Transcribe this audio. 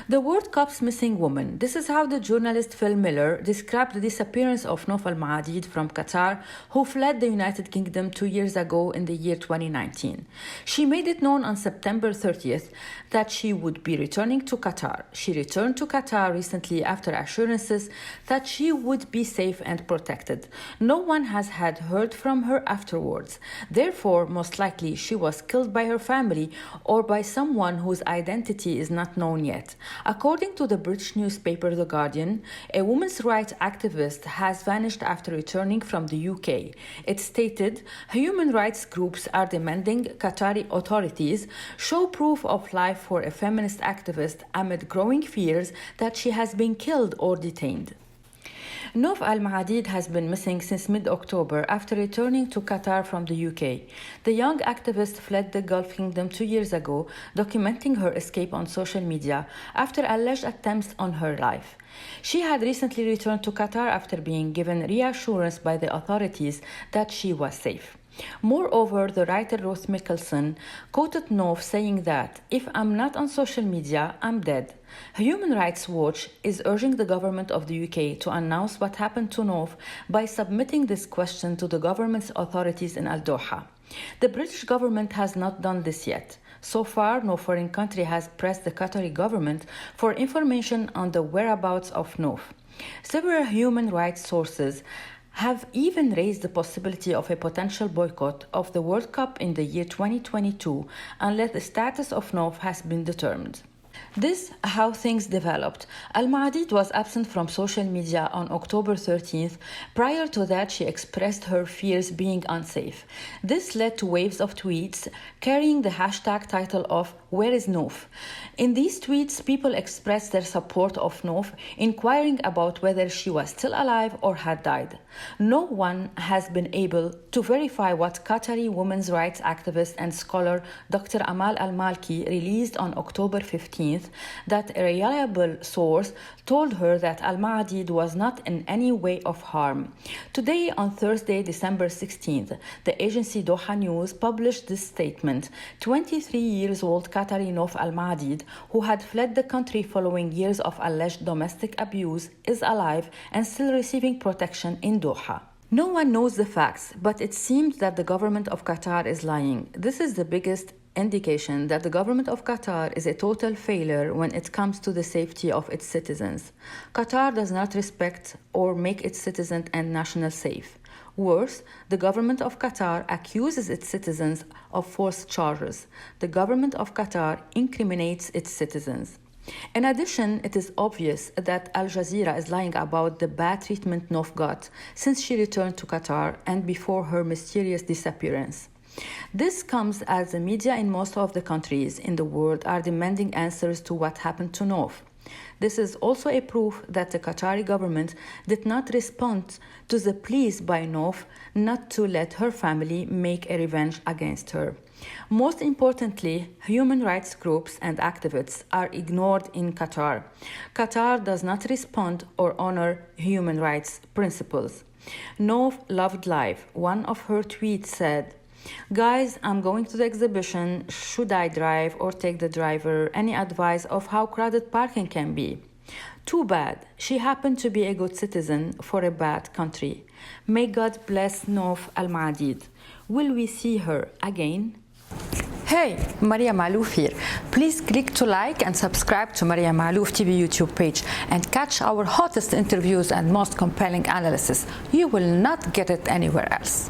The World Cup's missing woman. This is how the journalist Phil Miller described the disappearance of Noof Al Maadeed from Qatar, who fled the United Kingdom 2 years ago in the year 2019. She made it known on September 30th that she would be returning to Qatar. She returned to Qatar recently after assurances that she would be safe and protected. No one has had heard from her afterwards. Therefore, most likely she was killed by her family or by someone whose identity is not known yet. According to the British newspaper The Guardian, a women's rights activist has vanished after returning from the UK. It stated, human rights groups are demanding Qatari authorities show proof of life for a feminist activist amid growing fears that she has been killed or detained. Noof Al Maadeed has been missing since mid-October after returning to Qatar from the UK. The young activist fled the Gulf Kingdom 2 years ago, documenting her escape on social media after alleged attempts on her life. She had recently returned to Qatar after being given reassurance by the authorities that she was safe. Moreover, the writer Ruth Mickelson quoted Noof saying that, "If I'm not on social media, I'm dead." Human Rights Watch is urging the government of the UK to announce what happened to Noof by submitting this question to the government's authorities in Al Doha. The British government has not done this yet. So far, no foreign country has pressed the Qatari government for information on the whereabouts of Noof. Several human rights sources have even raised the possibility of a potential boycott of the World Cup in the year 2022 unless the status of Noof has been determined. This how things developed. Al Maadeed was absent from social media on October 13th. Prior to that, she expressed her fears being unsafe. This led to waves of tweets carrying the hashtag title of "Where is Noof?" In these tweets, people expressed their support of Noof, inquiring about whether she was still alive or had died. No one has been able to verify what Qatari women's rights activist and scholar Dr. Amal Al-Malki released on October 15th, that a reliable source told her that Al Maadeed was not in any way of harm. Today, on Thursday, December 16th, the agency Doha News published this statement. 23-year-old Qatari Noof Al Maadeed, who had fled the country following years of alleged domestic abuse, is alive and still receiving protection in Doha. No one knows the facts, but it seems that the government of Qatar is lying. This is the biggest indication that the government of Qatar is a total failure when it comes to the safety of its citizens. Qatar does not respect or make its citizens and nationals safe. Worse, the government of Qatar accuses its citizens of false charges. The government of Qatar incriminates its citizens. In addition, it is obvious that Al Jazeera is lying about the bad treatment Noof got since she returned to Qatar and before her mysterious disappearance. This comes as the media in most of the countries in the world are demanding answers to what happened to Noof. This is also a proof that the Qatari government did not respond to the pleas by Noof not to let her family make a revenge against her. Most importantly, human rights groups and activists are ignored in Qatar. Qatar does not respond or honor human rights principles. Noof loved life. One of her tweets said, "Guys, I'm going to the exhibition. Should I drive or take the driver? Any advice of how crowded parking can be?" Too bad. She happened to be a good citizen for a bad country. May God bless Noof Al Maadeed. Will we see her again? Hey, Maria Malouf here. Please click to like and subscribe to Maria Malouf TV YouTube page and catch our hottest interviews and most compelling analysis. You will not get it anywhere else.